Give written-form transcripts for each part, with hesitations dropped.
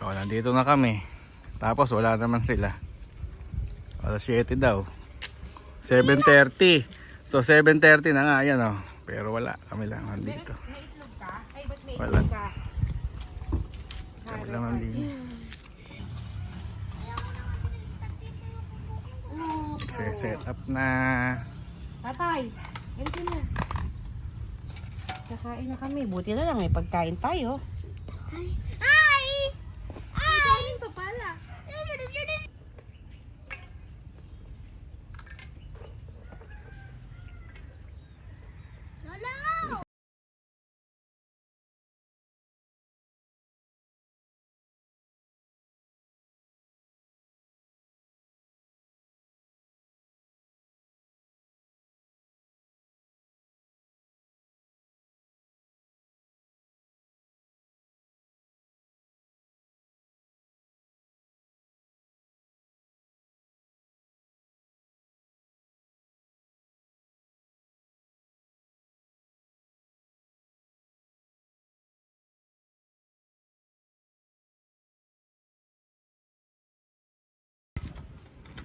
O, nandito na kami. Tapos wala naman sila. Alas 7 daw. 7:30. So 7:30 na nga, ayan o. Pero wala, kami lang nandito. May itlog ka? Ay, ba't may Wala. itlog ka? Kami lang nandito. Set up na. Tatay, ganito na. Kakain na kami. Buti na lang may pagkain tayo. Ay! Ay! Ay! Pa pala. Lola!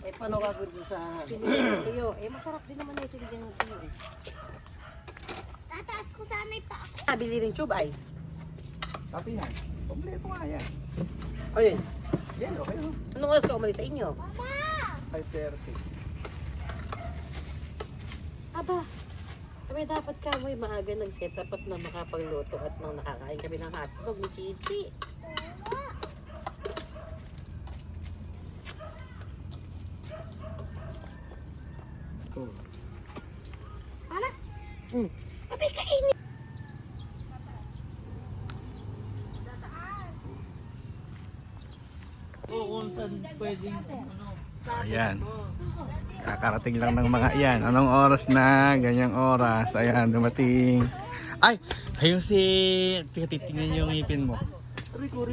Eh, paano ka dito sa... Sinigang ng tuyo. Eh, masarap din naman yung sinigang ng tuyo. Eh. Tataas ko sana yung pa ako. Nabili rin tube ice. Tapi yan. Kompleto nga yan. Ayun. Yan, okay o. Anong oras ka umalis sa inyo? Mama! 5:30. Aba, kami dapat kamoy maaga nag-set up at na makapagluto at nang nakakain kami ng hotdog ni Chichi. Mama? Hmm. Abay, kainin! Kung saan pwedeng... Ayan. Kakarating lang ng mga yan. Anong oras na? Ganyang oras. Ayan, dumating. Ay! Ayun si... Titingnan niyo yung ngipin mo. Rico.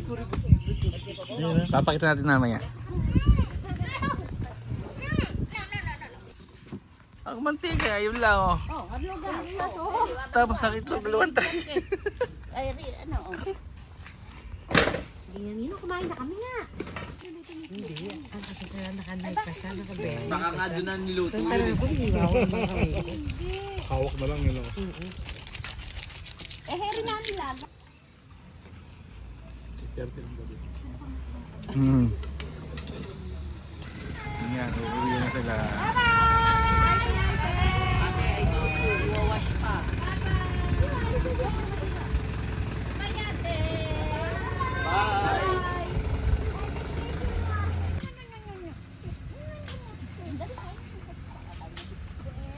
Ayun, papakita natin mamaya. Ang mantika, yun lang oh. Oh, ano ba? Tapos ang itlog, dalawang tayo. Ay, ano? Ganyan nino, kumain na kami nga. Hindi, ang kasi siya nakanight pa siya, nakabeli. Baka nga doon na niluto yun. Parang kung hiwawan na kami. Hawak na lang yun oh. Eh, heri na nila. Yan, uuwi na sila.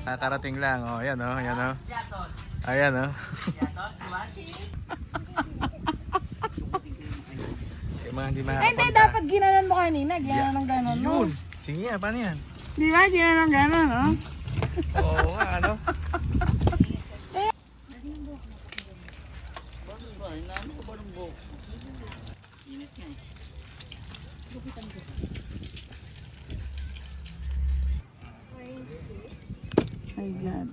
Nakarating lang oh, ayan oh, ayan oh. Ayan oh. Yung mga hindi makapunta. Hindi, dapat ginanon mo kanina. Ginanon ng ganon, no? Yun. Sige nga, paano yan? Di ba? Ginanon ng ganon, no? Oo nga, ano? My God.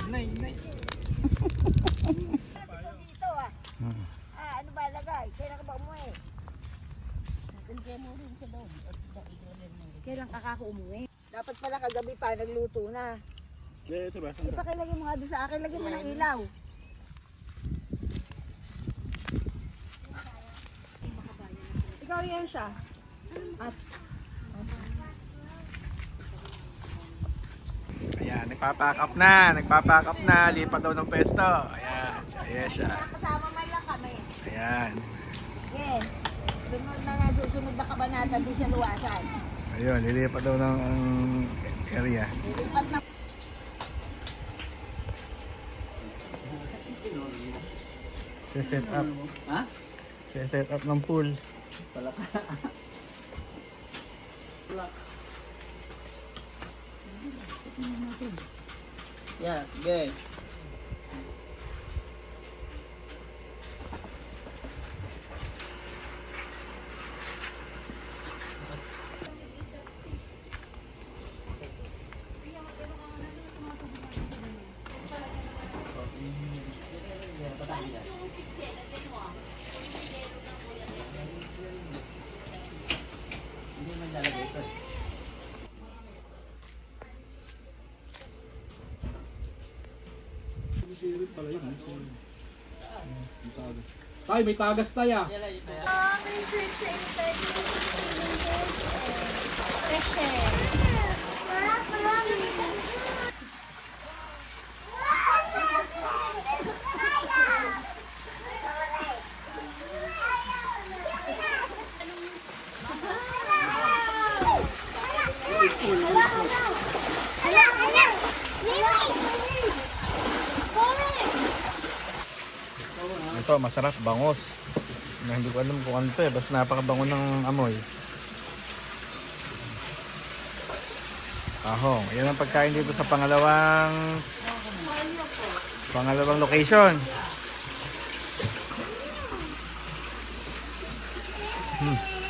Nay. Dito ano ba lagay? Kailan ka ba umuwi? Nagkaya mo rin sa doon. Kailan ka umuwi? Dapat pala kagabi pa, nagluto na. Ito ba? Ipakilagay mo nga doon sa akin, lagyan mo ng ilaw. Ikaw yan siya. At Ayan, nagpapack up na, lipat daw ng pesto. Ayan, siya. kasama man lang kami. Ayan. Yes. Susunod na kabanata din sa luwasan. Ayun, lilipat daw ng area. Lilipat na. Set up. Ha? Set up ng pool. Yeah, good. pala yun. Tay, may tagas tayo. May sweet siya inside. Ito, masarap, bangos. Na hindi ko alam kung ano to eh, basta napakabango ng amoy. Ahong, yan ang pagkain dito sa pangalawang location. Hmm.